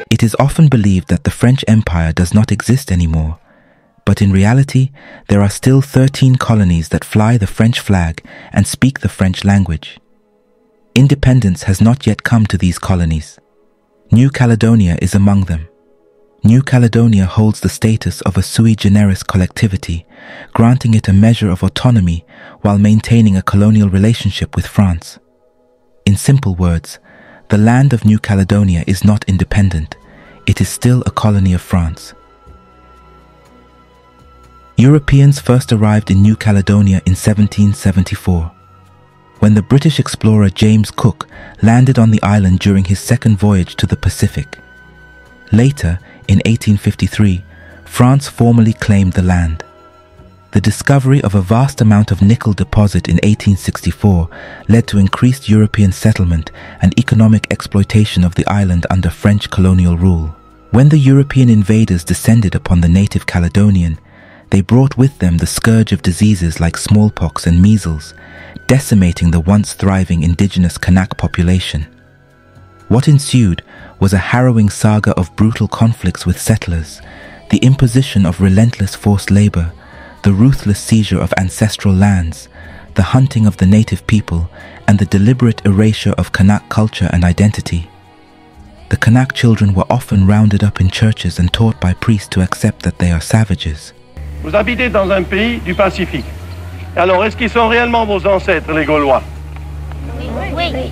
It is often believed that the French Empire does not exist anymore, but in reality, there are still 13 colonies that fly the French flag and speak the French language. Independence has not yet come to these colonies. New Caledonia is among them. New Caledonia holds the status of a sui generis collectivity, granting it a measure of autonomy while maintaining a colonial relationship with France. In simple words, the land of New Caledonia is not independent. It is still a colony of France. Europeans first arrived in New Caledonia in 1774. When the British explorer James Cook landed on the island during his second voyage to the Pacific. Later, in 1853, France formally claimed the land. The discovery of a vast amount of nickel deposit in 1864 led to increased European settlement and economic exploitation of the island under French colonial rule. When the European invaders descended upon the native Caledonian, they brought with them the scourge of diseases like smallpox and measles, decimating the once thriving indigenous Kanak population. What ensued was a harrowing saga of brutal conflicts with settlers, the imposition of relentless forced labor, the ruthless seizure of ancestral lands, the hunting of the native people, and the deliberate erasure of Kanak culture and identity. The Kanak children were often rounded up in churches and taught by priests to accept that they are savages. Vous habitez dans un pays du Pacifique. Alors, est-ce qu'ils sont réellement vos ancêtres, les Gaulois? Oui.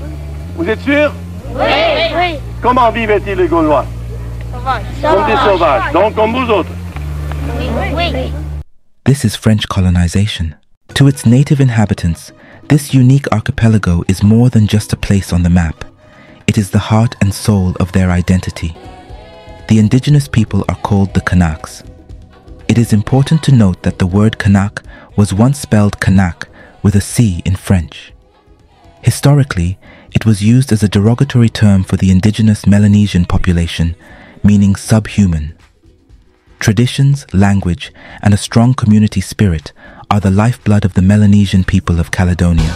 Vous êtes sûr? Oui. Comment vivaient-ils les Gaulois? Comme des sauvages, donc comme vous autres. Oui. This is French colonization. To its native inhabitants, this unique archipelago is more than just a place on the map. It is the heart and soul of their identity. The indigenous people are called the Kanaks. It is important to note that the word Kanak was once spelled Kanak with a C in French. Historically, it was used as a derogatory term for the indigenous Melanesian population, meaning subhuman. Traditions, language, and a strong community spirit are the lifeblood of the Melanesian people of Caledonia.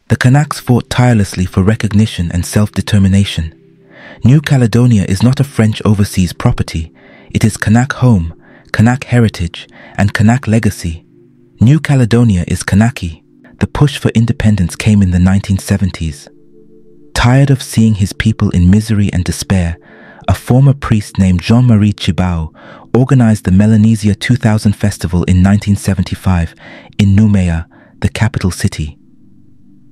The Kanaks fought tirelessly for recognition and self-determination. New Caledonia is not a French overseas property. It is Kanak home, Kanak heritage, and Kanak legacy. New Caledonia is Kanaki. The push for independence came in the 1970s. Tired of seeing his people in misery and despair, a former priest named Jean-Marie Chappell organized the Melanesia 2000 festival in 1975 in Noumea, the capital city.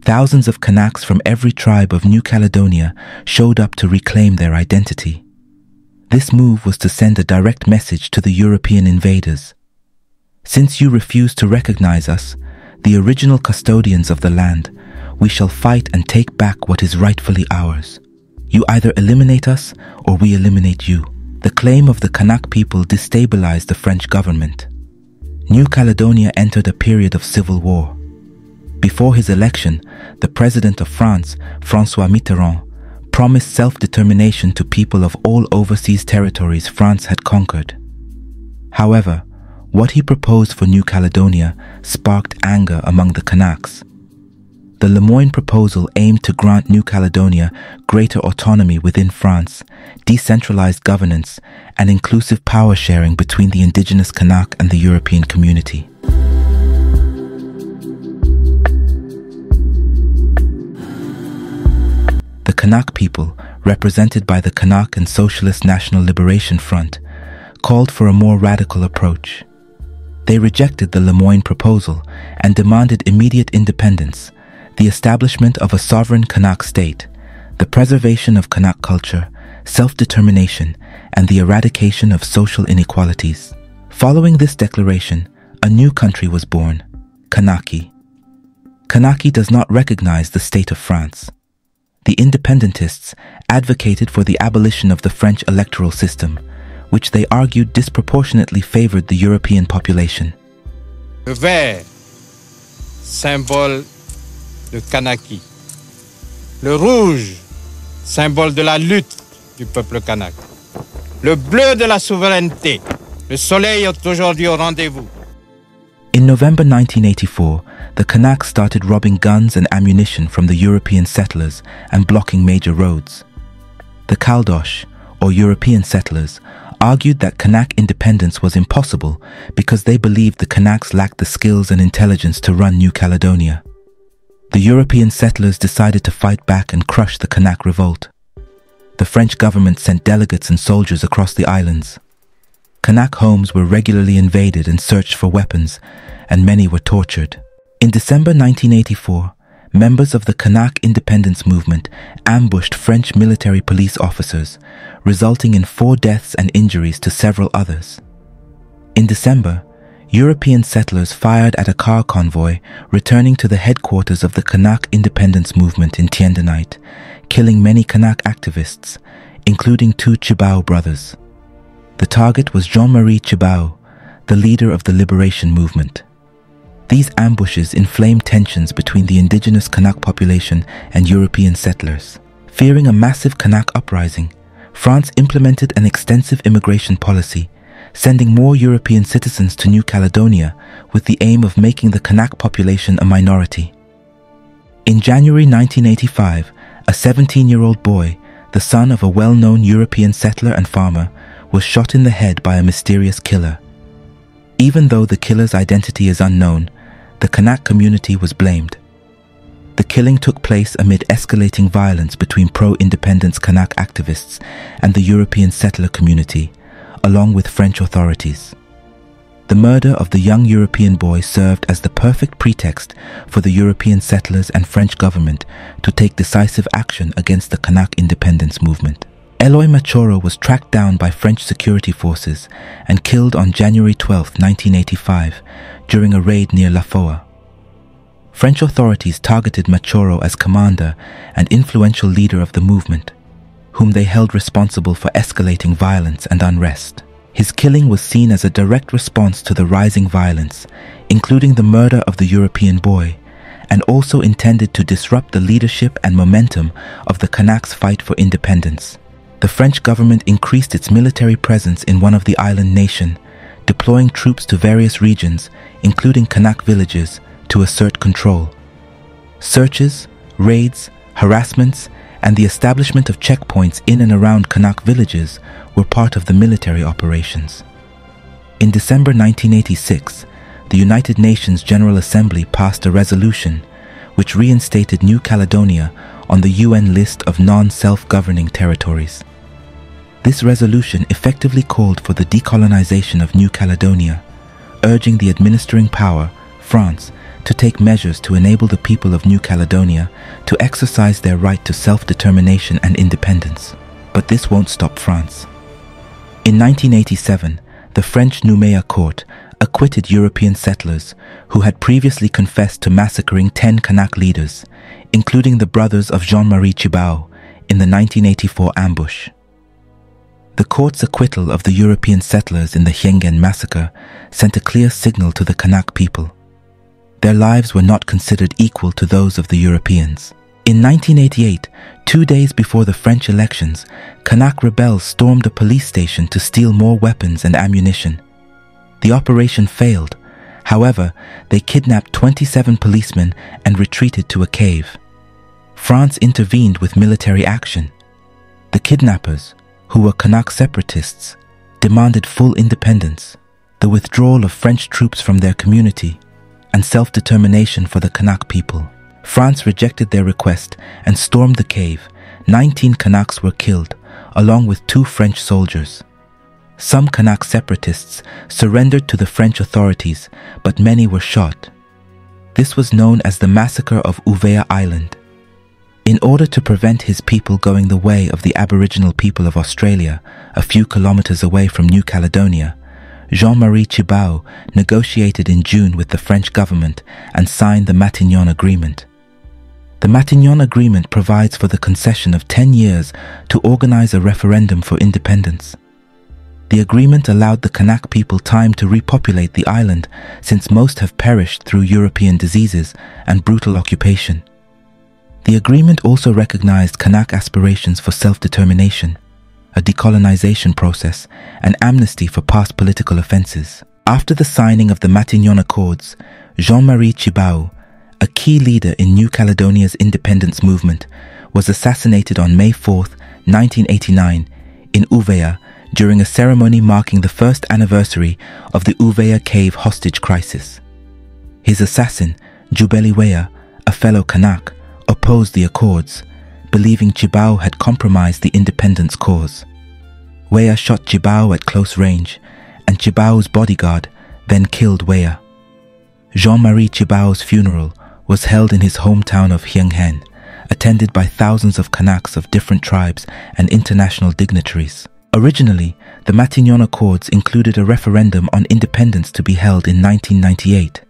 Thousands of Kanaks from every tribe of New Caledonia showed up to reclaim their identity. This move was to send a direct message to the European invaders. Since you refuse to recognize us, the original custodians of the land, we shall fight and take back what is rightfully ours. You either eliminate us or we eliminate you. The claim of the Kanak people destabilized the French government. New Caledonia entered a period of civil war. Before his election, the President of France, François Mitterrand, promised self-determination to people of all overseas territories France had conquered. However, what he proposed for New Caledonia sparked anger among the Kanaks. The Lemoyne proposal aimed to grant New Caledonia greater autonomy within France, decentralized governance, and inclusive power sharing between the indigenous Kanak and the European community. The Kanak people, represented by the Kanak and Socialist National Liberation Front, called for a more radical approach. They rejected the Lemoyne proposal and demanded immediate independence, the establishment of a sovereign Kanak state, the preservation of Kanak culture, self-determination, and the eradication of social inequalities. Following this declaration, a new country was born, Kanaki. Kanaki does not recognize the state of France. The independentists advocated for the abolition of the French electoral system, which they argued disproportionately favored the European population. Le vert, symbole de Kanaki. Le rouge, symbole de la lutte du peuple kanak. Le bleu de la souveraineté. Le soleil est aujourd'hui au rendez-vous. In November 1984, the Kanak started robbing guns and ammunition from the European settlers and blocking major roads. The Caldosh, or European settlers, argued that Kanak independence was impossible because they believed the Kanaks lacked the skills and intelligence to run New Caledonia. The European settlers decided to fight back and crush the Kanak revolt. The French government sent delegates and soldiers across the islands. Kanak homes were regularly invaded and searched for weapons, and many were tortured. In December 1984, members of the Kanak independence movement ambushed French military police officers, resulting in 4 deaths and injuries to several others. In December, European settlers fired at a car convoy returning to the headquarters of the Kanak independence movement in Tiendonite, killing many Kanak activists, including 2 Chappell brothers. The target was Jean-Marie Chappell, the leader of the liberation movement. These ambushes inflamed tensions between the indigenous Kanak population and European settlers. Fearing a massive Kanak uprising, France implemented an extensive immigration policy, sending more European citizens to New Caledonia with the aim of making the Kanak population a minority. In January 1985, a 17-year-old boy, the son of a well-known European settler and farmer, was shot in the head by a mysterious killer. Even though the killer's identity is unknown, the Kanak community was blamed. The killing took place amid escalating violence between pro-independence Kanak activists and the European settler community, along with French authorities. The murder of the young European boy served as the perfect pretext for the European settlers and French government to take decisive action against the Kanak independence movement. Eloy Machoro was tracked down by French security forces and killed on January 12, 1985, during a raid near La Foa. French authorities targeted Machoro as commander and influential leader of the movement, whom they held responsible for escalating violence and unrest. His killing was seen as a direct response to the rising violence, including the murder of the European boy, and also intended to disrupt the leadership and momentum of the Kanaks' fight for independence. The French government increased its military presence in one of the island nation, deploying troops to various regions, including Kanak villages, to assert control. Searches, raids, harassments, and the establishment of checkpoints in and around Kanak villages were part of the military operations. In December 1986, the United Nations General Assembly passed a resolution which reinstated New Caledonia on the UN list of non-self-governing territories. This resolution effectively called for the decolonization of New Caledonia, urging the administering power, France, to take measures to enable the people of New Caledonia to exercise their right to self-determination and independence. But this won't stop France. In 1987, the French Noumea court acquitted European settlers who had previously confessed to massacring 10 Kanak leaders, including the brothers of Jean-Marie Chappell, in the 1984 ambush. The court's acquittal of the European settlers in the Hiengen massacre sent a clear signal to the Kanak people. Their lives were not considered equal to those of the Europeans. In 1988, 2 days before the French elections, Kanak rebels stormed a police station to steal more weapons and ammunition. The operation failed. However, they kidnapped 27 policemen and retreated to a cave. France intervened with military action. The kidnappers, who were Kanak separatists, demanded full independence, the withdrawal of French troops from their community, and self-determination for the Kanak people. France rejected their request and stormed the cave. 19 Kanaks were killed, along with 2 French soldiers. Some Kanak separatists surrendered to the French authorities, but many were shot. This was known as the Massacre of Uvea Island. In order to prevent his people going the way of the Aboriginal people of Australia, a few kilometers away from New Caledonia, Jean-Marie Chappell negotiated in June with the French government and signed the Matignon Agreement. The Matignon Agreement provides for the concession of 10 years to organize a referendum for independence. The agreement allowed the Kanak people time to repopulate the island, since most have perished through European diseases and brutal occupation. The agreement also recognized Kanak aspirations for self-determination, a decolonization process, and amnesty for past political offenses. After the signing of the Matignon Accords, Jean-Marie Tjibaou, a key leader in New Caledonia's independence movement, was assassinated on May 4, 1989, in Ouvéa, during a ceremony marking the first anniversary of the Ouvéa cave hostage crisis. His assassin, Jubeli Weah, a fellow Kanak, opposed the accords, believing Tjibaou had compromised the independence cause. Weah shot Tjibaou at close range, and Tjibaou's bodyguard then killed Weah. Jean-Marie Tjibaou's funeral was held in his hometown of Hienghen, attended by thousands of Kanaks of different tribes and international dignitaries. Originally, the Matignon Accords included a referendum on independence to be held in 1998.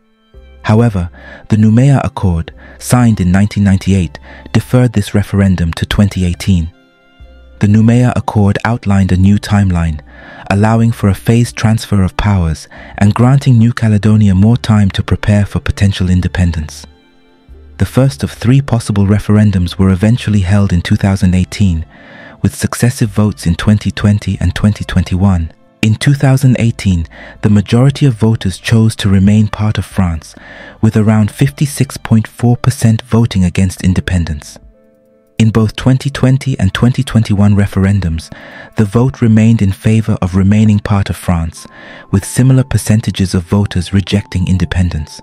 However, the Nouméa Accord, signed in 1998, deferred this referendum to 2018. The Nouméa Accord outlined a new timeline, allowing for a phased transfer of powers and granting New Caledonia more time to prepare for potential independence. The first of 3 possible referendums were eventually held in 2018, with successive votes in 2020 and 2021. In 2018, the majority of voters chose to remain part of France, with around 56.4% voting against independence. In both 2020 and 2021 referendums, the vote remained in favor of remaining part of France, with similar percentages of voters rejecting independence.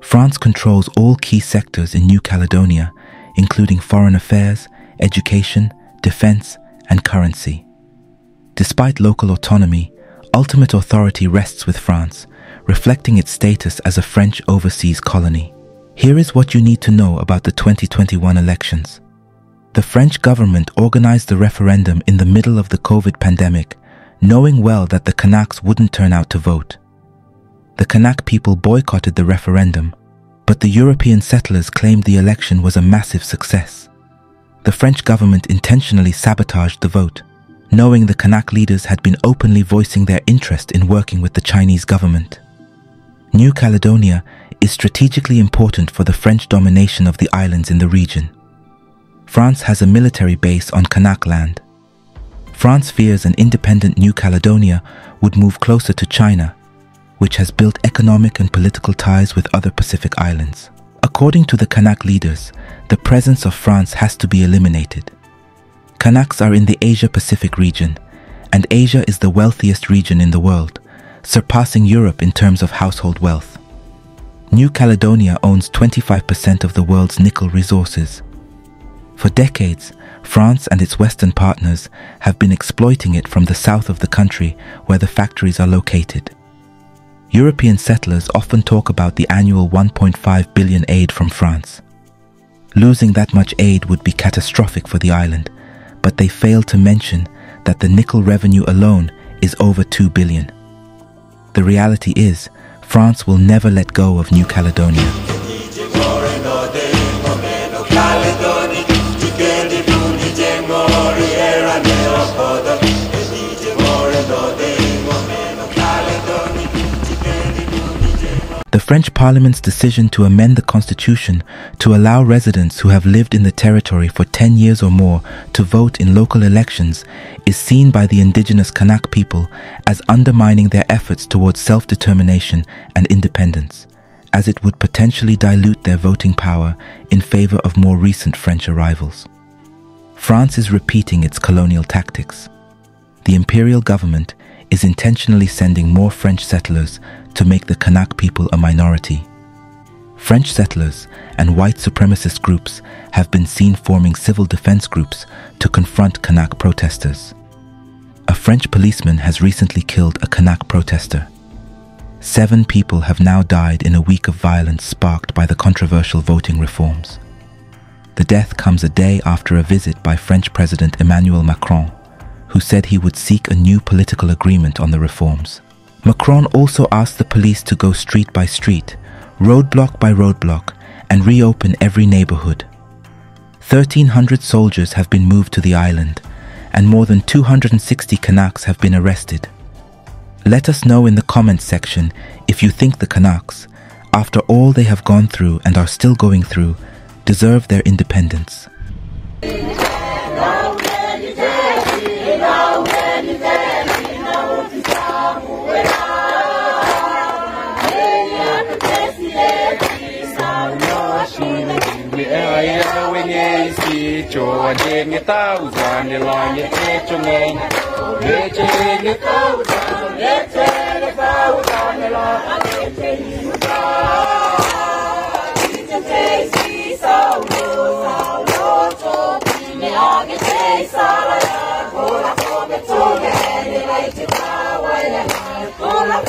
France controls all key sectors in New Caledonia, including foreign affairs, education, defense, and currency. Despite local autonomy, ultimate authority rests with France, reflecting its status as a French overseas colony. Here is what you need to know about the 2021 elections. The French government organized the referendum in the middle of the COVID pandemic, knowing well that the Kanaks wouldn't turn out to vote. The Kanak people boycotted the referendum, but the European settlers claimed the election was a massive success. The French government intentionally sabotaged the vote, knowing the Kanak leaders had been openly voicing their interest in working with the Chinese government. New Caledonia is strategically important for the French domination of the islands in the region. France has a military base on Kanak land. France fears an independent New Caledonia would move closer to China, which has built economic and political ties with other Pacific islands. According to the Kanak leaders, the presence of France has to be eliminated. Kanaks are in the Asia-Pacific region, and Asia is the wealthiest region in the world, surpassing Europe in terms of household wealth. New Caledonia owns 25% of the world's nickel resources. For decades, France and its Western partners have been exploiting it from the south of the country where the factories are located. European settlers often talk about the annual 1.5 billion aid from France. Losing that much aid would be catastrophic for the island, but they fail to mention that the nickel revenue alone is over 2 billion. The reality is, France will never let go of New Caledonia. The French Parliament's decision to amend the constitution to allow residents who have lived in the territory for 10 years or more to vote in local elections is seen by the indigenous Kanak people as undermining their efforts towards self-determination and independence, as it would potentially dilute their voting power in favor of more recent French arrivals. France is repeating its colonial tactics. The imperial government is intentionally sending more French settlers to make the Kanak people a minority. French settlers and white supremacist groups have been seen forming civil defense groups to confront Kanak protesters. A French policeman has recently killed a Kanak protester. 7 people have now died in a week of violence sparked by the controversial voting reforms. The death comes a day after a visit by French President Emmanuel Macron, who said he would seek a new political agreement on the reforms. Macron also asked the police to go street by street, roadblock by roadblock, and reopen every neighborhood. 1,300 soldiers have been moved to the island, and more than 260 Kanaks have been arrested. Let us know in the comments section if you think the Kanaks, after all they have gone through and are still going through, deserve their independence. Hola,